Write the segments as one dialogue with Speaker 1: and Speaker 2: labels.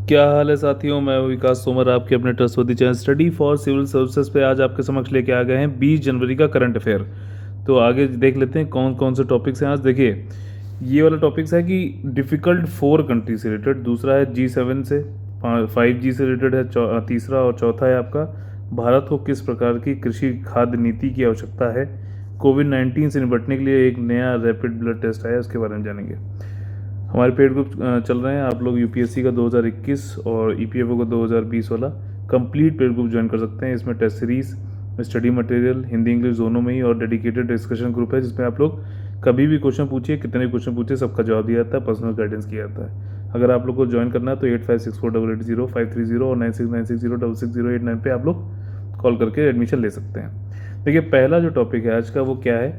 Speaker 1: क्या हाल है साथियों। मैं विकास तोमर आपके अपने trustworthy channel study for civil services पे आज आपके समक्ष लेके आ गए हैं 20 जनवरी का करंट अफेयर। तो आगे देख लेते हैं कौन कौन से टॉपिक्स हैं। आज देखिए, ये वाला टॉपिक्स है कि डिफ़िकल्ट 4 कंट्री से रिलेटेड, दूसरा है G7 से, 5G से रिलेटेड है, तीसरा और चौथा है आपका भारत को किस प्रकार की कृषि खाद्य नीति की आवश्यकता है, कोविड-19 से निपटने के लिए एक नया रैपिड ब्लड टेस्ट आया, उसके बारे में जानेंगे। हमारे पेड ग्रुप चल रहे हैं, आप लोग यूपीएससी का 2021 और ईपीएफओ का 2020 वाला कंप्लीट पेड ग्रुप ज्वाइन कर सकते हैं। इसमें test series, study material Hindi English दोनों में ही और डेडिकेटेड डिस्कशन ग्रुप है जिसमें आप लोग कभी भी क्वेश्चन पूछिए, कितने भी क्वेश्चन पूछिए, सबका जवाब दिया जाता है, पर्सनल गाइडेंस किया जाता है। अगर आप लोग को ज्वाइन करना है तो 8564880530 और 9696066089 पे आप लोग कॉल करके एडमिशन ले सकते हैं। देखिए, पहला जो टॉपिक है आज का वो क्या है,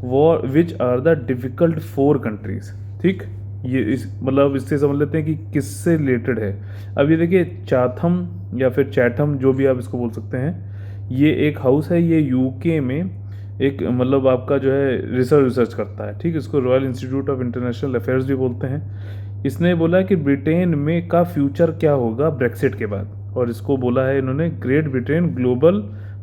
Speaker 1: war which are the difficult 4 countries. ठीक, ये इस मतलब इससे समझ लेते हैं कि किससे रिलेटेड है। अब ये देखिए, चाथम या फिर चैथम, जो भी आप इसको बोल सकते हैं, ये एक हाउस है, ये यूके में एक मतलब आपका जो है रिसर्च करता है। ठीक, इसको royal institute of international affairs भी बोलते हैं। इसने बोला कि ब्रिटेन में का फ्यूचर क्या होगा ब्रेक्सिट के बाद, और इसको बोला है इन्होंने ग्रेट ब्रिटेन ग्लोबल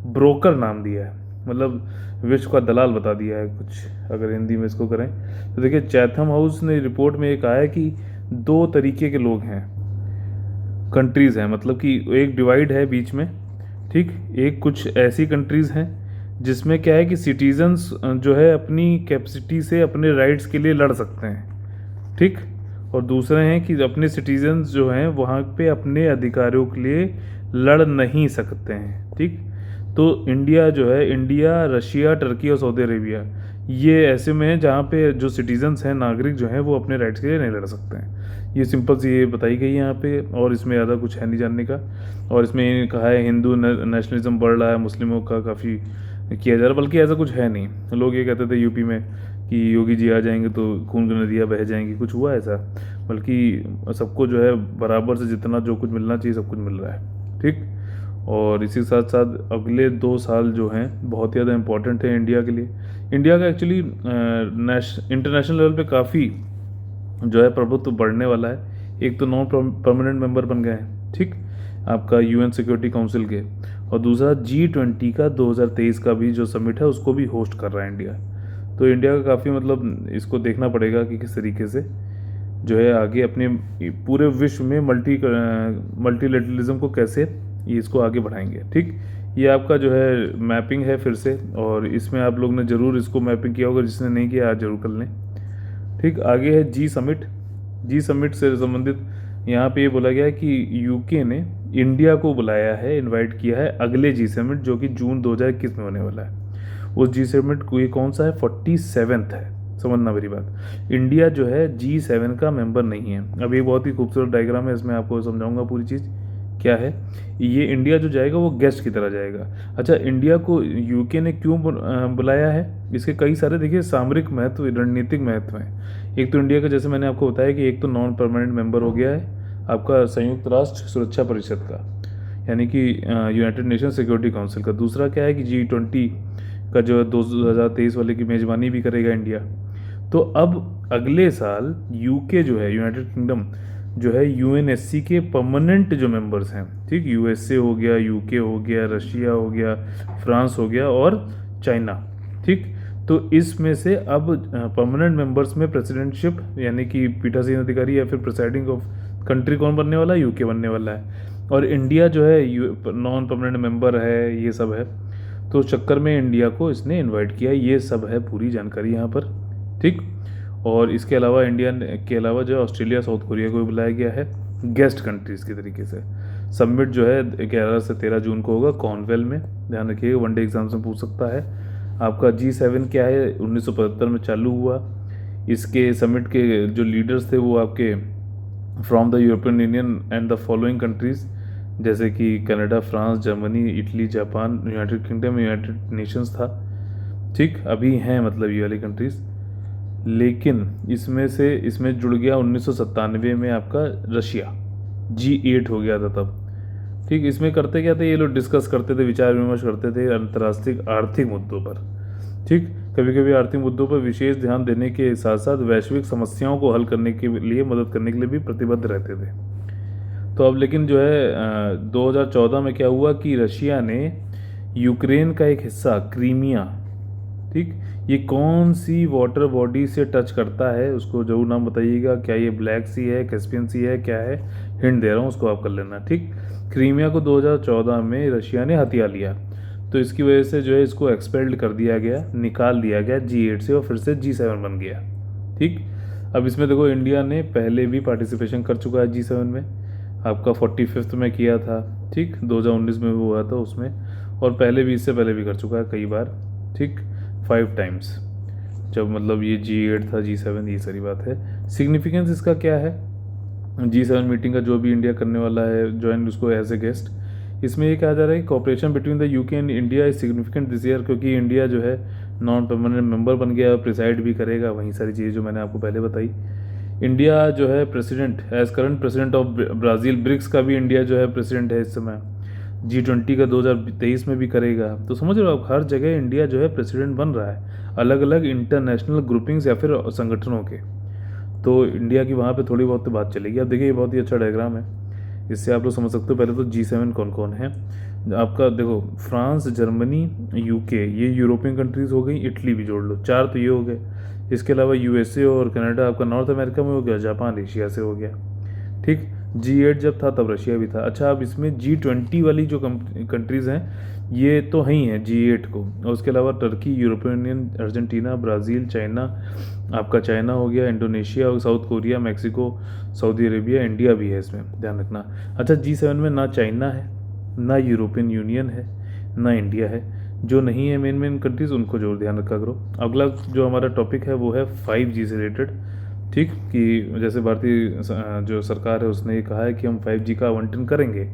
Speaker 1: ब्रोकर नाम दिया है, मतलब विश्व का दलाल बता दिया है कुछ, अगर हिंदी में इसको करें तो। देखिए, चैथम हाउस ने रिपोर्ट में एक आया कि 2 तरीके के लोग हैं, कंट्रीज़ हैं, मतलब कि एक डिवाइड है बीच में। ठीक, एक कुछ ऐसी कंट्रीज़ हैं जिसमें क्या है कि सिटीजन्स जो है अपनी कैपेसिटी से अपने राइट्स के लिए लड़ सकते हैं। ठीक, और दूसरे हैं कि अपने सिटीजन्स जो हैं वहाँ पे अपने अधिकारों के लिए लड़ नहीं सकते हैं। ठीक, तो इंडिया जो है, इंडिया, रशिया, टर्की और सऊदी अरेबिया, ये ऐसे में है जहाँ पे जो सिटीजन्स हैं, नागरिक जो हैं, वो अपने राइट्स के लिए नहीं लड़ सकते हैं। ये सिंपल सी ये बताई गई है यहाँ पे, और इसमें ज़्यादा कुछ है नहीं जानने का। और इसमें ये कहा है हिंदू नेशनलिज्म बढ़ रहा है, मुस्लिमों का काफ़ी किया जा रहा है, बल्कि ऐसा कुछ है नहीं। लोग ये कहते थे यूपी में कि योगी जी आ जाएंगे तो खून की नदियाँ बह जाएंगी, कुछ हुआ ऐसा, बल्कि सबको जो है बराबर से जितना जो कुछ मिलना चाहिए सब कुछ मिल रहा है। ठीक, और इसी के साथ साथ अगले 2 साल जो हैं बहुत ज़्यादा इम्पोर्टेंट है इंडिया के लिए। इंडिया का एक्चुअली इंटरनेशनल लेवल पे काफ़ी जो है प्रभुत्व बढ़ने वाला है। एक तो नॉन परमानेंट मेंबर बन गए हैं, ठीक, आपका यूएन सिक्योरिटी काउंसिल के, और दूसरा G20 का 2023 का भी जो समिट है उसको भी होस्ट कर रहा है इंडिया। तो इंडिया का काफ़ी मतलब इसको देखना पड़ेगा कि किस तरीके से जो है आगे अपने पूरे विश्व में मल्टीलेटरलिज्म को कैसे ये इसको आगे बढ़ाएंगे। ठीक, ये आपका जो है मैपिंग है फिर से, और इसमें आप लोग ने ज़रूर इसको मैपिंग किया होगा, जिसने नहीं किया आज जरूर कर लें। ठीक, आगे है जी समिट से संबंधित यहाँ पे ये बोला गया है कि यूके ने इंडिया को बुलाया है, इनवाइट किया है अगले जी समिट जो कि जून 2021 में होने वाला है। उस जी समिट को ये कौन सा है, 47th है। समझना मेरी बात, इंडिया जो है G7 का मेंबर नहीं है। अब ये बहुत ही खूबसूरत डायग्राम है, इसमें आपको समझाऊंगा पूरी चीज़ क्या है। ये इंडिया जो जाएगा वो गेस्ट की तरह जाएगा। अच्छा, इंडिया को यूके ने क्यों बुलाया है, इसके कई सारे देखिए सामरिक महत्व, रणनीतिक महत्व हैं। एक तो इंडिया का, जैसे मैंने आपको बताया कि एक तो नॉन परमानेंट मेंबर हो गया है आपका संयुक्त राष्ट्र सुरक्षा परिषद का, यानी कि यूनाइटेड नेशन सिक्योरिटी काउंसिल का। दूसरा क्या है कि G20 का जो 2023 वाले की मेज़बानी भी करेगा इंडिया। तो अब अगले साल यूके जो है, यूनाइटेड किंगडम जो है, यूएनएससी के परमानेंट जो मेंबर्स हैं, ठीक, यूएसए हो गया, यूके हो गया, रशिया हो गया, फ्रांस हो गया और चाइना। ठीक, तो इसमें से अब परमानेंट मेंबर्स में प्रेसिडेंटशिप यानी कि पीठासीन अधिकारी या फिर प्रिसाइडिंग ऑफ कंट्री कौन बनने वाला है, यूके बनने वाला है। और इंडिया जो है नॉन परमानेंट मेंबर है, ये सब है। तो चक्कर में इंडिया को इसने इन्वाइट किया, ये सब है पूरी जानकारी यहाँ पर। ठीक, और इसके अलावा इंडिया के अलावा जो है ऑस्ट्रेलिया, साउथ कोरिया को भी बुलाया गया है गेस्ट कंट्रीज़ के तरीके से। समिट जो है 11 से 13 जून को होगा कॉर्नवेल में, ध्यान रखिएगा, वनडे एग्जाम्स में पूछ सकता है। आपका G7 क्या है, 1975 में चालू हुआ। इसके समिट के जो लीडर्स थे वो आपके from the European union and the following countries, जैसे कि Canada, France, Germany, Italy, Japan, United kingdom, United Nations था। ठीक, अभी हैं मतलब ये वाली कंट्रीज़। लेकिन इसमें जुड़ गया 1997 में आपका रशिया, G8 हो गया था तब। ठीक, इसमें करते क्या थे ये लोग, डिस्कस करते थे, विचार विमर्श करते थे अंतर्राष्ट्रीय आर्थिक मुद्दों पर। ठीक, कभी कभी आर्थिक मुद्दों पर विशेष ध्यान देने के साथ साथ वैश्विक समस्याओं को हल करने के लिए, मदद करने के लिए भी प्रतिबद्ध रहते थे। तो अब लेकिन जो है 2014 में क्या हुआ कि रशिया ने यूक्रेन का एक हिस्सा क्रीमिया, ठीक, ये कौन सी वाटर बॉडी से टच करता है उसको जरूर नाम बताइएगा। क्या ये ब्लैक सी है, कैस्पियन सी है, क्या है, हिंट दे रहा हूँ, उसको आप कर लेना। ठीक, क्रीमिया को 2014 में रशिया ने हथिया लिया, तो इसकी वजह से जो है इसको एक्सपेल्ड कर दिया गया, निकाल दिया गया G8 से और फिर से G7 बन गया। ठीक, अब इसमें देखो इंडिया ने पहले भी पार्टिसिपेशन कर चुका है G7 में, आपका 45th में किया था, ठीक, 2019 में वो हुआ था उसमें, और पहले भी, इससे पहले भी कर चुका है कई बार, ठीक, 5 टाइम्स, जब मतलब ये G8 था, G7, ये सारी बात है। सिग्निफिकेंस इसका क्या है, G7 मीटिंग का जो भी इंडिया करने वाला है ज्वाइन उसको एज ए गेस्ट, इसमें ये कहा जा रहा है कि cooperation between the UK and India is significant this year, क्योंकि इंडिया जो है नॉन परमानेंट मेंबर बन गया, प्रिसाइड भी करेगा, वहीं सारी चीज़ें जो मैंने आपको पहले बताई। इंडिया जो है president, as current president of Brazil, BRICS का भी इंडिया जो है प्रेसिडेंट है इस समय, G20 का 2023 में भी करेगा। तो समझ रहे हो आप, हर जगह इंडिया जो है प्रेसिडेंट बन रहा है, अलग अलग इंटरनेशनल ग्रुपिंग्स या फिर संगठनों के, तो इंडिया की वहाँ पे थोड़ी बहुत तो बात चलेगी। अब देखिए ये बहुत ही अच्छा डायग्राम है, इससे आप लोग समझ सकते हो। पहले तो G7 कौन कौन है आपका, देखो फ्रांस, जर्मनी, यूके, ये यूरोपियन कंट्रीज़ हो गई, इटली भी जोड़ लो, 4 तो ये हो गए। इसके अलावा USA और कनाडा आपका नॉर्थ अमेरिका में हो गया, जापान एशिया से हो गया। ठीक, G8 जब था तब रशिया भी था। अच्छा, अब इसमें G20 वाली जो कंट्रीज़ हैं ये तो ही हैं G8 को, और उसके अलावा Turkey, European union, Argentina, Brazil, China, आपका चाइना हो गया, Indonesia, south Korea, Mexico, Saudi Arabia, India भी है इसमें, ध्यान रखना। अच्छा, G7 में ना चाइना है, ना यूरोपियन यूनियन है, ना इंडिया है, जो नहीं है मेन कंट्रीज़ उनको जरूर ध्यान रखा करो। अगला जो हमारा टॉपिक है वो है 5G से रिलेटेड। ठीक, कि जैसे भारतीय जो सरकार है उसने ये कहा है कि हम 5G का आवंटन करेंगे,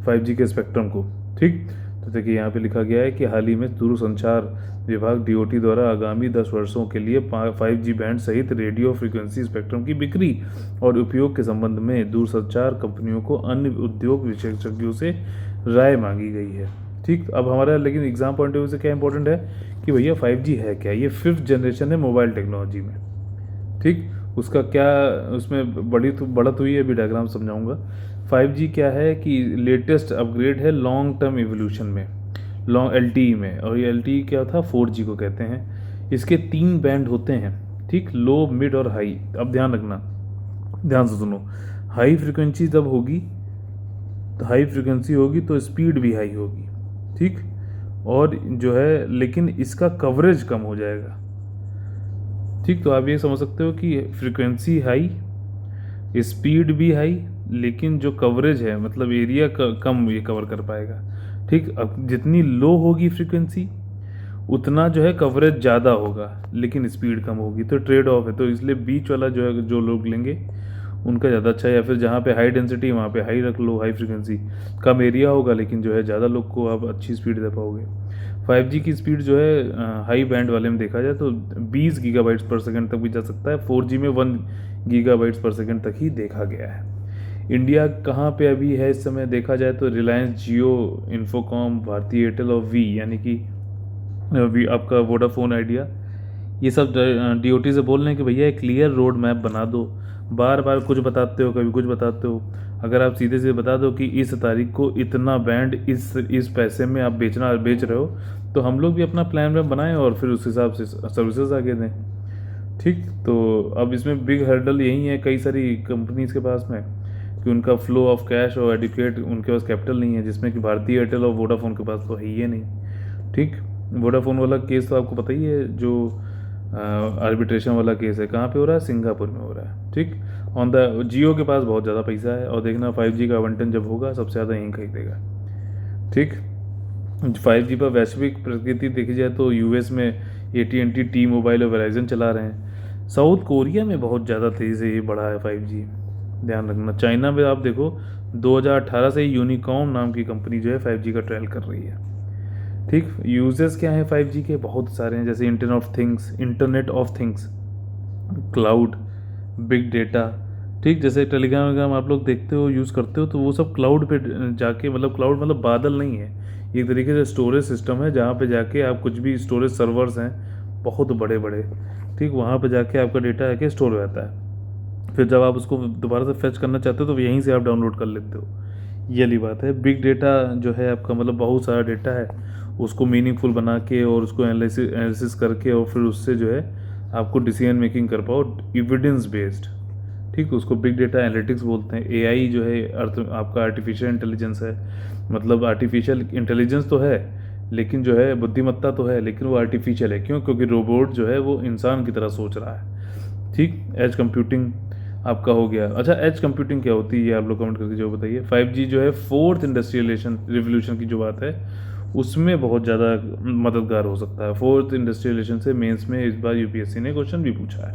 Speaker 1: 5G के स्पेक्ट्रम को। ठीक, तो देखिए यहाँ पे लिखा गया है कि हाल ही में दूरसंचार विभाग DOT द्वारा आगामी 10 वर्षों के लिए 5G बैंड सहित रेडियो फ्रीक्वेंसी स्पेक्ट्रम की बिक्री और उपयोग के संबंध में दूरसंचार कंपनियों को अन्य उद्योग विशेषज्ञों से राय मांगी गई है। ठीक, अब हमारा लेकिन एग्जाम पॉइंट ऑफ व्यू से क्या इंपॉर्टेंट है कि भैया 5G है क्या, ये 5th जनरेशन है मोबाइल टेक्नोलॉजी में। ठीक, उसका क्या उसमें बढ़त हुई है, अभी डायग्राम समझाऊंगा। 5G क्या है कि लेटेस्ट अपग्रेड है लॉन्ग टर्म इवोल्यूशन में, लॉन्ग LTE में, और ये LTE क्या था, 4G को कहते हैं। इसके 3 बैंड होते हैं, ठीक, लो, मिड और हाई। अब ध्यान रखना, ध्यान से सुनो, हाई फ्रिक्वेंसी जब होगी तो हाई फ्रिक्वेंसी होगी तो स्पीड भी हाई होगी, ठीक, और जो है लेकिन इसका कवरेज कम हो जाएगा। ठीक, तो आप ये समझ सकते हो कि फ्रीक्वेंसी हाई, स्पीड भी हाई, लेकिन जो कवरेज है मतलब एरिया कम ये कवर कर पाएगा। ठीक, अब जितनी लो होगी फ्रीक्वेंसी उतना जो है कवरेज ज़्यादा होगा, लेकिन स्पीड कम होगी, तो ट्रेड ऑफ है। तो इसलिए बीच वाला जो है जो लोग लेंगे उनका ज़्यादा अच्छा है, या फिर जहाँ पे हाई डेंसिटी वहाँ पे हाई रख लो, हाई फ्रीक्वेंसी, कम एरिया होगा लेकिन जो है ज़्यादा लोग को आप अच्छी स्पीड दे पाओगे। 5G की स्पीड जो है हाई बैंड वाले में देखा जाए तो 20 गीगाबाइट्स पर सेकंड तक भी जा सकता है, 4G में 1 गीगाबाइट्स पर सेकंड तक ही देखा गया है। इंडिया कहाँ पे अभी है इस समय देखा जाए तो रिलायंस जियो, इन्फोकॉम, भारती एयरटेल और वी यानी कि वी आपका वोडाफोन आइडिया, ये सब DOT से बोल रहे हैं कि भैया एक क्लियर रोड मैप बना दो। बार बार कुछ बताते हो, कभी कुछ बताते हो, अगर आप सीधे से बता दो कि इस तारीख को इतना बैंड इस पैसे में आप बेच रहे हो, तो हम लोग भी अपना प्लान में बनाएं और फिर उस हिसाब से सर्विसेज आगे दें। ठीक, तो अब इसमें बिग हर्डल यही है कई सारी कंपनीज के पास में कि उनका फ्लो ऑफ कैश और एडिक्वेट उनके पास कैपिटल नहीं है, जिसमें कि भारतीय एयरटेल और वोडाफोन के पास तो है ही नहीं। ठीक, वोडाफोन वाला केस तो आपको पता ही है, जो आर्बिट्रेशन वाला केस है, कहाँ पे हो रहा है, सिंगापुर में हो रहा है। ठीक, ऑन द जियो के पास बहुत ज़्यादा पैसा है, और देखना 5G का आवंटन जब होगा सबसे ज़्यादा यहीं खरीदेगा। ठीक, 5G पर वैश्विक प्रकृति देखी जाए तो US में AT&T, T-Mobile और वेराइजन चला रहे हैं। साउथ कोरिया में बहुत ज़्यादा तेज़ी से ये बढ़ा है 5G, ध्यान रखना। चाइना में आप देखो 2018 से यूनिकॉम नाम की कंपनी जो है 5G का ट्रायल कर रही है। ठीक, यूजेस क्या हैं 5G के, बहुत सारे हैं, जैसे internet of things, cloud, big data. ठीक, जैसे टेलीग्राम आप लोग देखते हो, यूज़ करते हो, तो वो सब क्लाउड पे जाके, मतलब क्लाउड मतलब बादल नहीं है, एक तरीके से स्टोरेज सिस्टम है जहाँ पे जाके आप कुछ भी, स्टोरेज सर्वर्स हैं बहुत बड़े बड़े, ठीक, वहाँ पे जाके आपका डेटा आके स्टोर रहता है, फिर जब आप उसको दोबारा से फेच करना चाहते हो तो यहीं से आप डाउनलोड कर लेते हो। ये वाली बात है। बिग डेटा जो है आपका मतलब बहुत सारा डेटा है, उसको मीनिंगफुल बना के और उसको एनालिसिस करके और फिर उससे जो है आपको डिसीजन मेकिंग कर पाओ एविडेंस बेस्ड। ठीक, उसको बिग डेटा एनालिटिक्स बोलते हैं। एआई जो है अर्थ आपका आर्टिफिशियल इंटेलिजेंस है। मतलब आर्टिफिशियल इंटेलिजेंस तो है लेकिन जो है बुद्धिमत्ता तो है, लेकिन वो आर्टिफिशियल है। क्यों? क्योंकि रोबोट जो है वो इंसान की तरह सोच रहा है। ठीक, एज कंप्यूटिंग आपका हो गया। अच्छा, एज कंप्यूटिंग क्या होती है ये आप लोग कमेंट करके जो बताइए। 5G जो है फोर्थ इंडस्ट्रियलाइजेशन रिवोल्यूशन की जो बात है उसमें बहुत ज़्यादा मददगार हो सकता है। फोर्थ इंडस्ट्रियलाइजेशन से मेंस में इस बार यूपीएससी ने क्वेश्चन भी पूछा है।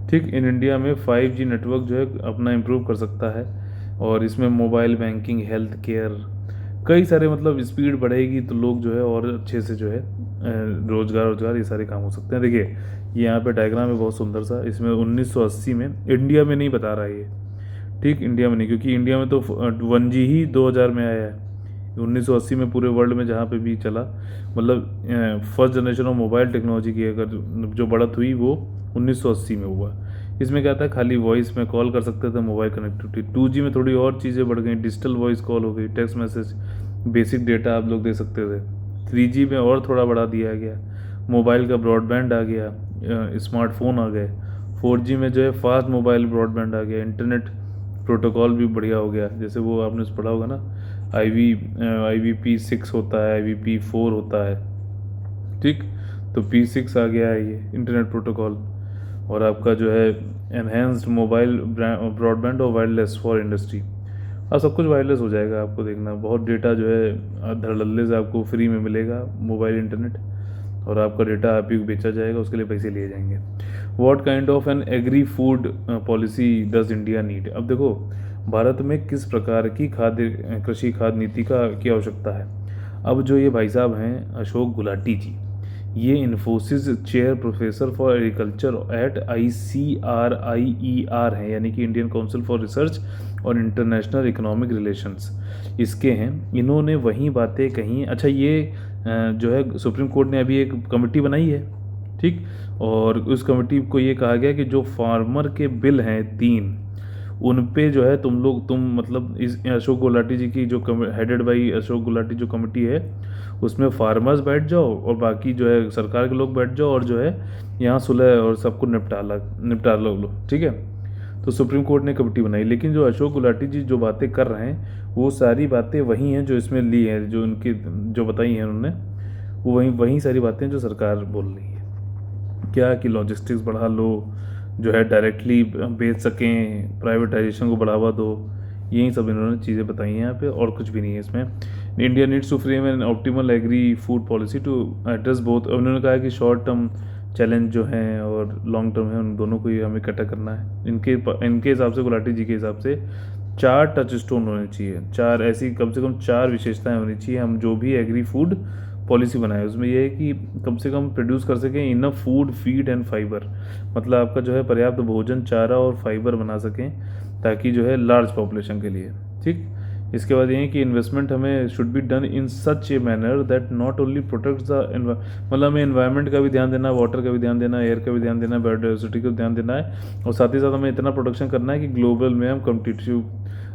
Speaker 1: ठीक, इन इंडिया में 5G नेटवर्क जो है अपना इम्प्रूव कर सकता है और इसमें मोबाइल बैंकिंग, हेल्थ केयर, कई सारे मतलब स्पीड बढ़ेगी तो लोग जो है और अच्छे से जो है रोजगार ये सारे काम हो सकते हैं। देखिए ये यहाँ पे डायग्राम है बहुत सुंदर सा। इसमें 1980 में, इंडिया में नहीं बता रहा है ये, ठीक, इंडिया में नहीं, क्योंकि इंडिया में तो 1G ही 2000 में आया है। 1980 में पूरे वर्ल्ड में जहाँ पे भी चला, मतलब first generation of mobile technology की अगर जो बढ़त हुई वो 1980 में हुआ। इसमें क्या था, खाली वॉइस में कॉल कर सकते थे, मोबाइल कनेक्टिविटी। 2G में थोड़ी और चीज़ें बढ़ गई, डिजिटल वॉइस कॉल हो गई, टेक्स्ट मैसेज, बेसिक डेटा आप लोग दे सकते थे। 3G में और थोड़ा बढ़ा दिया गया, मोबाइल का ब्रॉडबैंड आ गया, स्मार्टफोन आ गए। 4G में जो है फास्ट मोबाइल ब्रॉडबैंड आ गया, इंटरनेट प्रोटोकॉल भी बढ़िया हो गया। जैसे वो आपने पढ़ा होगा ना, IPv6 होता है, IPv4 होता है। ठीक, तो P6 आ गया है ये इंटरनेट प्रोटोकॉल। और आपका जो है एनहेंस्ड मोबाइल ब्रॉडबैंड और वायरलेस फॉर इंडस्ट्री। अब सब कुछ वायरलेस हो जाएगा, आपको देखना बहुत डेटा जो है धड़ल्ले से आपको फ्री में मिलेगा मोबाइल इंटरनेट, और आपका डेटा आप ही को बेचा जाएगा, उसके लिए पैसे लिए जाएंगे। What kind of an agri food policy does India need. अब देखो भारत में किस प्रकार की खाद्य कृषि खाद्य नीति की आवश्यकता है। अब जो ये भाई साहब हैं अशोक गुलाटी जी, ये Infosys chair professor for agriculture eight ICRIER हैं, यानी कि इंडियन काउंसिल फॉर रिसर्च और इंटरनेशनल इकोनॉमिक रिलेशंस इसके हैं। इन्होंने वही बातें कही। अच्छा, ये जो है सुप्रीम कोर्ट ने अभी एक कमेटी बनाई है, ठीक, और उस कमेटी को ये कहा गया कि जो फार्मर के बिल हैं 3, उन पे जो है तुम मतलब इस अशोक गुलाटी जी की जो हेडेड बाई अशोक गुलाटी जो कमेटी है उसमें फार्मर्स बैठ जाओ और बाकी जो है सरकार के लोग बैठ जाओ और जो है यहाँ सुलह और सबको निपटा लो, ठीक है। तो सुप्रीम कोर्ट ने कमेटी बनाई, लेकिन जो अशोक गुलाटी जी जो बातें कर रहे हैं वो सारी बातें वही हैं जो इसमें ली हैं, जो उनकी जो बताई हैं उन्होंने, वो वही सारी बातें जो सरकार बोल रही है। क्या कि लॉजिस्टिक्स बढ़ा लो, जो है डायरेक्टली बेच सकें, प्राइवेटाइजेशन को बढ़ावा दो, यही सब इन्होंने चीज़ें बताई हैं यहाँ पे, और कुछ भी नहीं है इसमें। India needs to frame an optimal agri food policy to address both. उन्होंने कहा कि शॉर्ट टर्म चैलेंज जो हैं और लॉन्ग टर्म है, उन दोनों को ही हमें इकट्ठा करना है। इनके हिसाब से, गुलाटी जी के हिसाब से 4 टच स्टोन होने चाहिए, 4 ऐसी कम से कम 4 विशेषताएं होनी चाहिए हम जो भी एग्री फूड पॉलिसी बनाए। उसमें यह है कि कम से कम प्रोड्यूस कर सकें enough food, feed and fibre, मतलब आपका जो है पर्याप्त भोजन, चारा और फाइबर बना सकें ताकि जो है लार्ज पॉपुलेशन के लिए, ठीक। इसके बाद ये है कि इन्वेस्टमेंट हमें should be done in such a manner that not only protects the मतलब हमें एनवायरनमेंट का भी ध्यान देना, वाटर का भी ध्यान देना, एयर का भी ध्यान देना, बायोडाइवर्सिटी का ध्यान देना है, और साथ ही साथ हमें इतना प्रोडक्शन करना है कि ग्लोबल में हम कॉम्पिटिटिव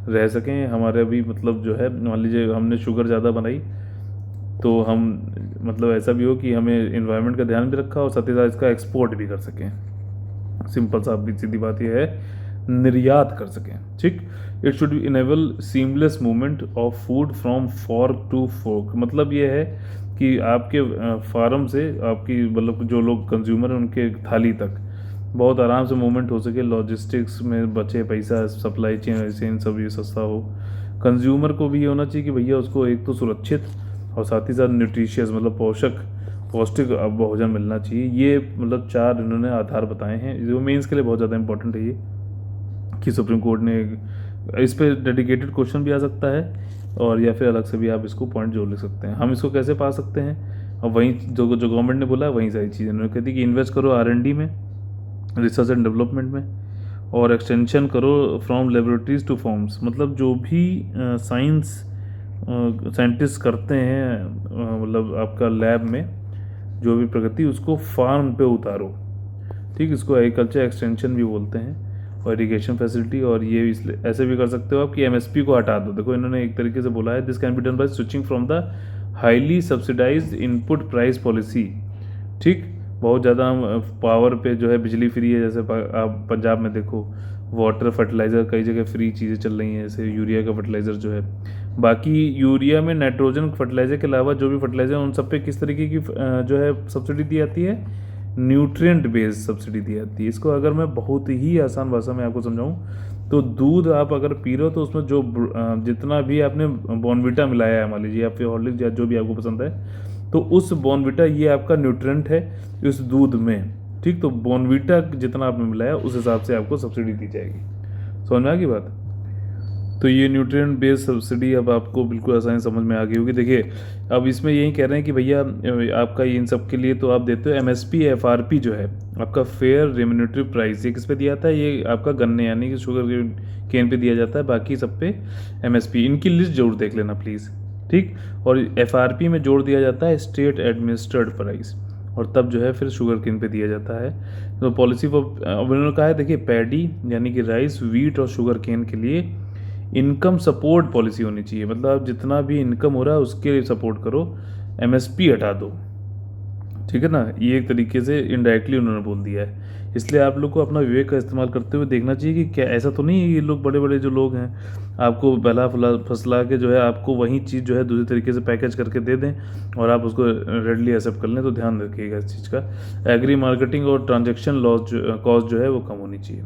Speaker 1: रह सकें। हमारे भी मतलब जो है मान लीजिए हमने शुगर ज़्यादा बनाई तो हम मतलब ऐसा भी हो कि हमें इन्वायरमेंट का ध्यान भी रखा और साथ ही साथ इसका एक्सपोर्ट भी कर सकें। सिंपल सा भी सीधी बात यह है, निर्यात कर सकें, ठीक। It should enable seamless movement of food from fork to fork. मतलब ये है कि आपके फार्म से आपकी मतलब जो लोग कंज्यूमर हैं उनके थाली तक बहुत आराम से मूवमेंट हो सके, लॉजिस्टिक्स में बचे पैसा, सप्लाई चेन सब ये सस्ता हो। कंज्यूमर को भी ये होना चाहिए कि भैया उसको एक तो सुरक्षित और साथ ही साथ न्यूट्रिशियस मतलब पौष्टिक भोजन मिलना चाहिए। ये मतलब 4 इन्होंने आधार बताए हैं जो मेंस के लिए बहुत ज़्यादा इंपॉर्टेंट है। ये कि सुप्रीम कोर्ट ने इस पर डेडिकेटेड क्वेश्चन भी आ सकता है, और या फिर अलग से भी आप इसको पॉइंट जोड़ ले सकते हैं। हम इसको कैसे पा सकते हैं, और वहीं जो गवर्नमेंट ने बोला है वहीं सारी चीज़ें उन्होंने कहती कि इन्वेस्ट करो R&D में, रिसर्च एंड डेवलपमेंट में, और एक्सटेंशन करो फ्रॉम लेबोरेटरीज टू फॉर्म्स। मतलब जो भी साइंटिस्ट करते हैं मतलब आपका लैब में जो भी प्रगति उसको फार्म पे उतारो, ठीक। इसको एग्रीकल्चर एक्सटेंशन भी बोलते हैं। और इरिगेशन फैसिलिटी, और ये इसलिए ऐसे भी कर सकते हो आप कि एमएसपी को हटा दो। देखो इन्होंने एक तरीके से बोला है, this can be done by switching from the highly subsidised input price policy. ठीक, बहुत ज़्यादा पावर पे जो है बिजली फ्री है, जैसे आप पंजाब में देखो वाटर फर्टिलाइज़र कई जगह फ्री चीज़ें चल रही हैं, जैसे यूरिया का फर्टिलाइज़र जो है। बाकी यूरिया में नाइट्रोजन फर्टिलाइज़र के अलावा जो भी फर्टिलाइज़र उन सब पे किस तरीके की जो है सब्सिडी दी जाती है, न्यूट्रिएंट बेस्ड सब्सिडी दी जाती है। इसको अगर मैं बहुत ही आसान भाषा में आपको समझाऊँ तो दूध आप अगर पी रहे हो तो उसमें जो जितना भी आपने बॉर्नविटा मिलाया है, मान लीजिए या फिर हॉर्लिक्स या जो भी आपको पसंद है, तो उस बॉर्नविटा ये आपका न्यूट्रिएंट है इस दूध में। ठीक, तो बॉर्नविटा जितना आपने मिलाया उस हिसाब से आपको सब्सिडी दी जाएगी। समझ में आ गई बात? तो ये न्यूट्रिएंट बेस्ड सब्सिडी अब आपको बिल्कुल आसानी समझ में आ गई होगी। देखिए अब इसमें यही कह रहे हैं कि भैया आपका इन सब के लिए तो आप देते हो एमएसपी एफआरपी जो है आपका फेयर रेम्यूनरेटिव प्राइस, ये किस पे दिया जाता है, ये आपका गन्ने यानी कि शुगर केन पे दिया जाता है, बाकी सब पे एमएसपी। इनकी लिस्ट जरूर देख लेना प्लीज़। ठीक, और एफआरपी में जोड़ दिया जाता है स्टेट एडमिनिस्ट्रेड प्राइस, और तब जो है फिर शुगर केन पे दिया जाता है। तो पॉलिसी फॉर उन्होंने कहा है, देखिए पैडी यानी कि राइस, व्हीट और शुगर केन के लिए इनकम सपोर्ट पॉलिसी होनी चाहिए, मतलब जितना भी इनकम हो रहा है उसके लिए सपोर्ट करो, एमएसपी हटा दो। ठीक है ना, ये एक तरीके से इनडायरेक्टली उन्होंने बोल दिया है। इसलिए आप लोग को अपना विवेक का इस्तेमाल करते हुए देखना चाहिए कि क्या ऐसा तो नहीं है ये लोग बड़े बड़े जो लोग हैं आपको बहला फसला के जो है आपको वही चीज़ जो है दूसरी तरीके से पैकेज करके दे दें और आप उसको रेडली एक्सेप्ट कर लें। तो ध्यान रखिएगा इस चीज़ का। एग्री मार्केटिंग और ट्रांजेक्शन लॉस कॉस्ट जो है वो कम होनी चाहिए।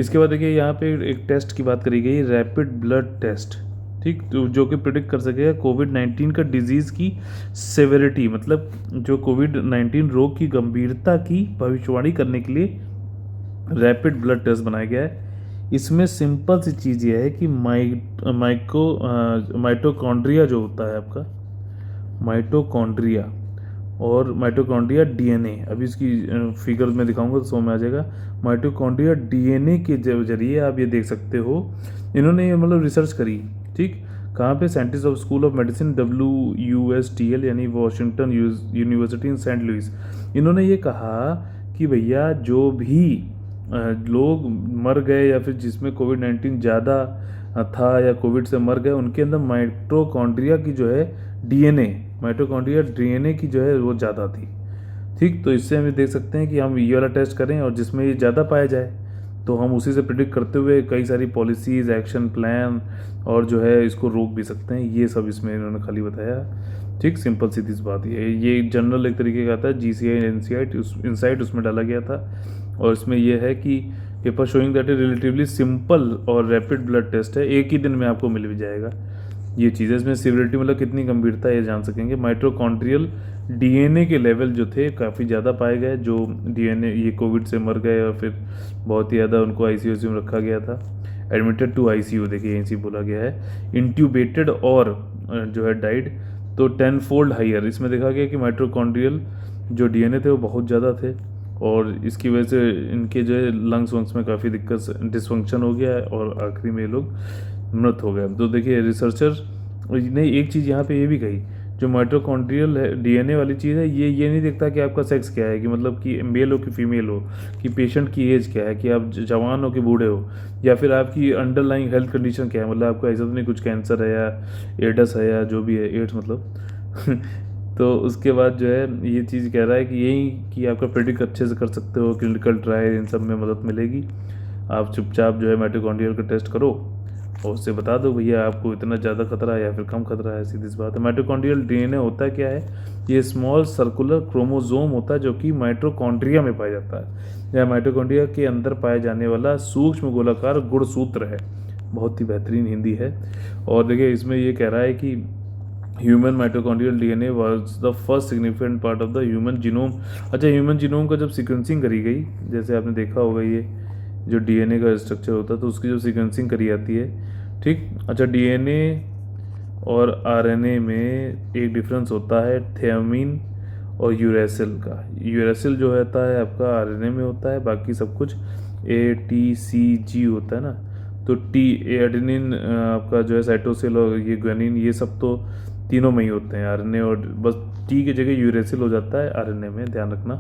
Speaker 1: इसके बाद देखिए यहाँ पे एक टेस्ट की बात करी गई, रैपिड ब्लड टेस्ट। ठीक, तो जो कि प्रिडिक्ट कर सकेगा कोविड-19 का डिजीज़ की सेवेरिटी, मतलब जो कोविड-19 रोग की गंभीरता की भविष्यवाणी करने के लिए रैपिड ब्लड टेस्ट बनाया गया है। इसमें सिंपल सी चीज़ ये है कि माइटोकॉन्ड्रिया जो होता है आपका, माइटोकॉन्ड्रिया और माइटोकॉन्ड्रिया डीएनए, अभी इसकी फिगर में दिखाऊंगा तो समझ में आ जाएगा। माइटोकॉन्ड्रिया डीएनए के जरिए आप ये देख सकते हो, इन्होंने ये मतलब रिसर्च करी। ठीक, कहाँ पे, scientist of school of medicine WUSTL यानी वॉशिंगटन यूनिवर्सिटी इन सेंट लुइस। इन्होंने ये कहा कि भैया जो भी लोग मर गए या फिर जिसमें कोविड-19 ज़्यादा था या कोविड से मर गए, उनके अंदर माइटोकॉन्ड्रिया की जो है माइटोकॉन्ड्रिया डीएनए की जो है वो ज़्यादा थी। ठीक, तो इससे हम देख सकते हैं कि हम ये वाला टेस्ट करें और जिसमें ये ज़्यादा पाया जाए तो हम उसी से प्रिडिक्ट करते हुए कई सारी पॉलिसीज़, एक्शन प्लान और जो है इसको रोक भी सकते हैं। ये सब इसमें इन्होंने खाली बताया। ठीक, सिंपल सीधी सी बात ये जनरल एक तरीके का था, GCI इनसाइट उसमें डाला गया था। और इसमें यह है कि paper showing that A relatively simple और रैपिड ब्लड टेस्ट है, एक ही दिन में आपको मिल भी जाएगा। ये चीज़ें इसमें सिवियरिटी मतलब कितनी गंभीरता है ये जान सकेंगे। माइटोकॉन्ड्रियल डीएनए के लेवल जो थे काफ़ी ज़्यादा पाए गए, जो डीएनए ये कोविड से मर गए और फिर बहुत ही ज़्यादा उनको ICU में रखा गया था, एडमिटेड टू ICU। देखिए यहीं से बोला गया है इंट्यूबेटेड और जो है डाइड, तो 10 फोल्ड हाइयर। इसमें देखा गया कि माइटोकॉन्ड्रियल जो डीएनए थे वो बहुत ज़्यादा थे और इसकी वजह से इनके जो है लंग्स वंग्स में काफ़ी दिक्कत डिसफंक्शन हो गया है और आखिरी में ये लोग मृत हो गए। तो देखिए रिसर्चर ने एक चीज़ यहाँ पे ये भी कही, जो माइटोकॉन्ड्रियल डीएनए वाली चीज़ है ये नहीं देखता कि आपका सेक्स क्या है, कि मतलब कि मेल हो कि फीमेल हो, कि पेशेंट की एज क्या है, कि आप जवान हो कि बूढ़े हो, या फिर आपकी अंडरलाइंग हेल्थ कंडीशन क्या है, मतलब आपको ऐसा तो नहीं कुछ कैंसर है या एड्स है या जो भी है, एड्स मतलब तो उसके बाद जो है ये चीज़ कह रहा है कि यही कि आपका प्रेडिक्ट अच्छे से कर सकते हो, क्लिनिकल ट्रायल इन सब में मदद मिलेगी। आप चुपचाप जो है माइटोकॉन्ड्रियल का टेस्ट करो और उससे बता दो भैया आपको इतना ज़्यादा खतरा है या फिर कम खतरा है, सीधी सी बात है। माइटोकॉन्ड्रियल डीएनए होता क्या है, ये स्मॉल सर्कुलर क्रोमोसोम होता है जो कि माइटोकॉन्ड्रिया में पाया जाता है, या माइटोकॉन्ड्रिया के अंदर पाया जाने वाला सूक्ष्म गोलाकार गुणसूत्र है। बहुत ही बेहतरीन हिंदी है। और देखिए इसमें ये कह रहा है कि human mitochondrial DNA was the first significant part of the human genome. अच्छा, ह्यूमन जीनोम का जब सीक्वेंसिंग करी गई, जैसे आपने देखा होगा ये जो डीएनए का स्ट्रक्चर होता है तो उसकी जो सीक्वेंसिंग करी जाती है। ठीक, अच्छा, डीएनए और आरएनए में एक डिफरेंस होता है थियामिन और यूरेसिल का। यूरेसिल जो होता है आपका आरएनए में होता है, बाकी सब कुछ ATCG होता है ना। तो एडेनिन आपका जो है साइटोसिल और ये ग्वानिन ये सब तो तीनों में ही होते हैं आरएनए, और बस टी की जगह यूरेसिल हो जाता है आरएनए में, ध्यान रखना।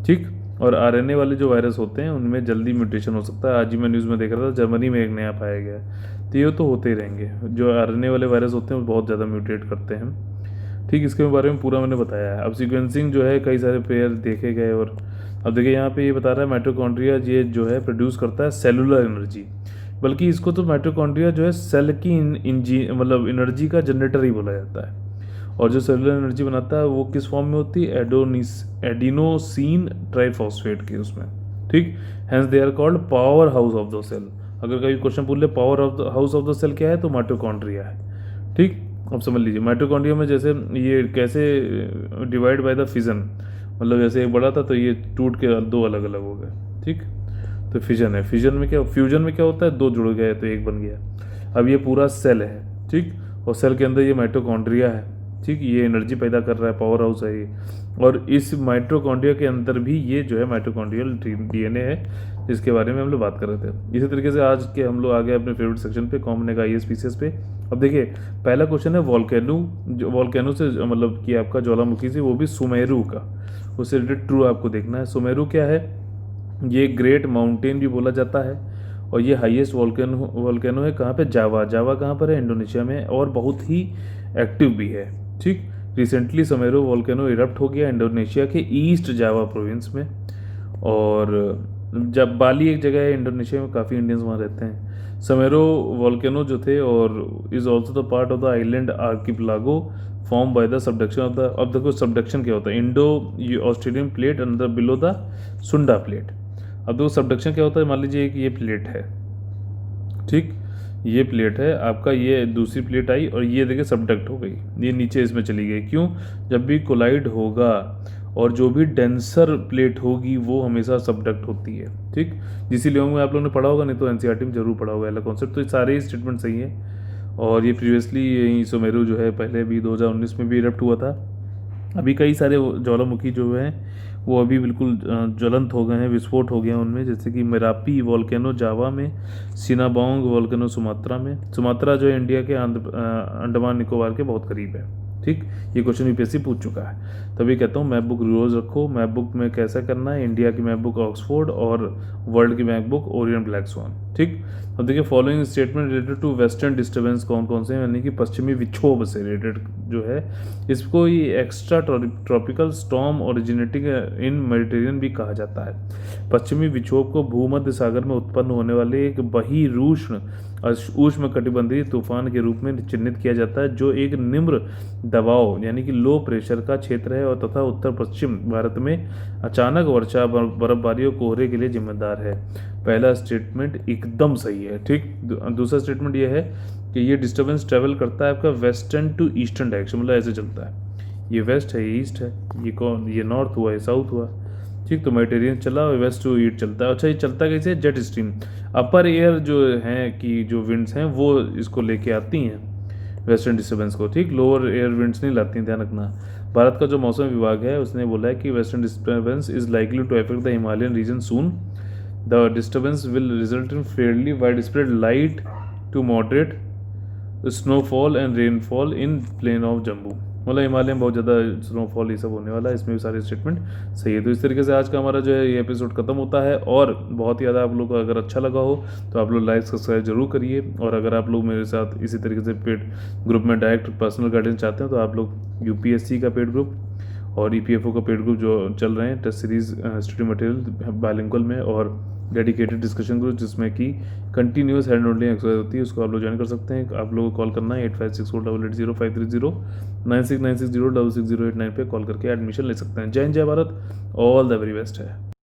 Speaker 1: ठीक, और आरएनए वाले जो वायरस होते हैं उनमें जल्दी म्यूटेशन हो सकता है। आज ही मैं न्यूज़ में देख रहा था, जर्मनी में एक नया पाया गया है। तो ये तो होते ही रहेंगे, जो आरएनए वाले वायरस होते हैं वो बहुत ज़्यादा म्यूटेट करते हैं। ठीक, इसके बारे में पूरा मैंने बताया है। अब सीक्वेंसिंग जो है, कई सारे पेयर देखे गए। और अब देखिए यहाँ पे ये बता रहा है माइटोकॉन्ड्रिया ये जो है प्रोड्यूस करता है सेलुलर एनर्जी, बल्कि इसको तो माइटोकॉन्ड्रिया जो है सेल की मतलब एनर्जी का जनरेटर ही बोला जाता है। और जो सेलुलर एनर्जी बनाता है वो किस फॉर्म में होती है, एडिनोसिन ट्राइफॉस्फेट की उसमें। ठीक, hence they are called power house of the cell. अगर कभी क्वेश्चन पूछ ले power of the house of the cell क्या है, तो माइटोकॉन्ड्रिया है। ठीक, अब समझ लीजिए माइटोकॉन्ड्रिया में जैसे ये कैसे डिवाइड बाय द फिजन, मतलब जैसे एक बड़ा था तो ये टूट के दो अलग अलग हो गए। ठीक, तो फिजन है। फ्यूजन में क्या होता है, दो जुड़ गए तो एक बन गया। अब ये पूरा सेल है। ठीक, और सेल के अंदर ये माइटोकॉन्ड्रिया है। ठीक, ये एनर्जी पैदा कर रहा है, पावर हाउस है ये। और इस माइटोकॉन्ड्रिया के अंदर भी ये जो है माइटोकॉन्ड्रियल डीएनए है, जिसके बारे में हम लोग बात कर रहे थे। इसी तरीके से आज के हम लोग आ गए अपने फेवरेट सेक्शन पे, कॉमन एग आई स्पीसीज पे। अब देखिए पहला क्वेश्चन है वॉल्केनो से मतलब कि आपका ज्वालामुखी से, वो भी सुमेरु का, उससे रिलेटेड ट्रू आपको देखना है। सुमेरु क्या है, ये ग्रेट माउंटेन भी बोला जाता है, और ये हाईएस्ट वॉल्केनो है। कहाँ पे, जावा कहाँ पर है, इंडोनेशिया में, और बहुत ही एक्टिव भी है। ठीक, रिसेंटली समेरो वॉल्केनो इरप्ट हो गया इंडोनेशिया के ईस्ट जावा प्रोविंस में। और जब बाली एक जगह है इंडोनेशिया में, काफ़ी इंडियंस वहाँ रहते हैं। समेरो वॉल्केनो जो थे, और is also the part of the island archipelago form by the subduction of the, अब देखो सबडक्शन क्या होता है, Indo Australian plate under below the Sunda plate. अब देखो सबडक्शन क्या होता है, मान लीजिए कि ये प्लेट है। ठीक, ये प्लेट है आपका, ये दूसरी प्लेट आई और ये देखिए सबडक्ट हो गई, ये नीचे इसमें चली गई। क्यों, जब भी कोलाइड होगा और जो भी डेंसर प्लेट होगी वो हमेशा सबडक्ट होती है। ठीक, इसीलिए में आप लोगों ने पढ़ा होगा, नहीं तो एनसीईआरटी में जरूर पढ़ा होगा वाला कॉन्सेप्ट। तो ये सारे ही स्टेटमेंट सही है। और ये प्रीवियसली यही सुमेरु जो है पहले भी 2019 में भी इरप्ट हुआ था। अभी कई सारे ज्वालामुखी जो हैं वो अभी बिल्कुल ज्वलंत हो गए हैं, विस्फोट हो गए हैं उनमें, जैसे कि मेरापी वॉल्केनो जावा में, सिनाबोंग वॉल्केनो सुमात्रा में। सुमात्रा जो है इंडिया के अंडमान निकोबार के बहुत करीब है। ठीक, ये क्वेश्चन यूपीएससी पूछ चुका है। तभी कहता हूँ मैप बुक रोज रखो। मैप बुक में कैसा करना है, इंडिया की मैप बुक ऑक्सफोर्ड और वर्ल्ड की map book Orient Black Swan. ठीक, अब देखिए following statement related to western disturbance कौन कौन से हैं, यानी कि पश्चिमी विक्षोभ से रिलेटेड जो है, इसको ये एक्स्ट्रा ट्रॉपिकल स्टॉर्म ओरिजिनेटिंग इन मेडिटेरियन भी कहा जाता है। पश्चिमी विक्षोभ को भूमध्य सागर में उत्पन्न होने वाले एक बहिरूष्ण उष्ण कटिबंधीय तूफान के रूप में चिन्हित किया जाता है, जो एक निम्न दबाव यानी कि लो प्रेशर का क्षेत्र है और तथा उत्तर पश्चिम भारत में अचानक वर्षा, बर्फबारी और कोहरे के लिए जिम्मेदार है। पहला स्टेटमेंट एकदम सही है। ठीक, दूसरा स्टेटमेंट ये है कि ये डिस्टर्बेंस ट्रेवल करता है आपका वेस्टर्न टू ईस्टर्न डायरेक्शन, मतलब ऐसे चलता है, ये वेस्ट है, ये ईस्ट है, ये नॉर्थ हुआ, ये साउथ हुआ। ठीक, तो मेडिटेरियन चला और वेस्ट टू ईस्ट चलता है। अच्छा, ये चलता कैसे, जेट स्ट्रीम। अपर एयर जो है कि जो विंड्स हैं वो इसको लेके आती हैं वेस्टर्न डिस्टर्बेंस को। ठीक, लोअर एयर विंड्स नहीं लाती हैं, ध्यान रखना। भारत का जो मौसम विभाग है उसने बोला है कि western disturbance is likely to affect the Himalayan region soon. The disturbance will result in fairly wide spread light to moderate snowfall and rainfall in plain of Jammu. मतलब हिमालय में बहुत ज़्यादा स्नोफॉल ये सब होने वाला है, इसमें भी सारे स्टेटमेंट सही है। तो इस तरीके से आज का हमारा जो है ये एपिसोड खत्म होता है। और बहुत ही ज़्यादा आप लोग को अगर अच्छा लगा हो तो आप लोग लाइक सब्सक्राइब जरूर करिए। और अगर आप लोग मेरे साथ इसी तरीके से पेड ग्रुप में डायरेक्ट पर्सनल गाइडेंस चाहते हैं तो आप लोग यूपीएससी का पेड ग्रुप और ईपीएफओ का पेड ग्रुप जो चल रहे हैं, test series study material bilingual में, और डेडिकेटेड डिस्कशन ग्रुप जिसमें कि कंटिन्यूस हैंड होल्डिंग एक्सरसाइज होती है, उसको आप लोग ज्वाइन कर सकते हैं। आप लोगों को कॉल करना है 8564880530 9696066089 पे कॉल करके एडमिशन ले सकते हैं। जय हिंद, जय Bharat, all the very best है।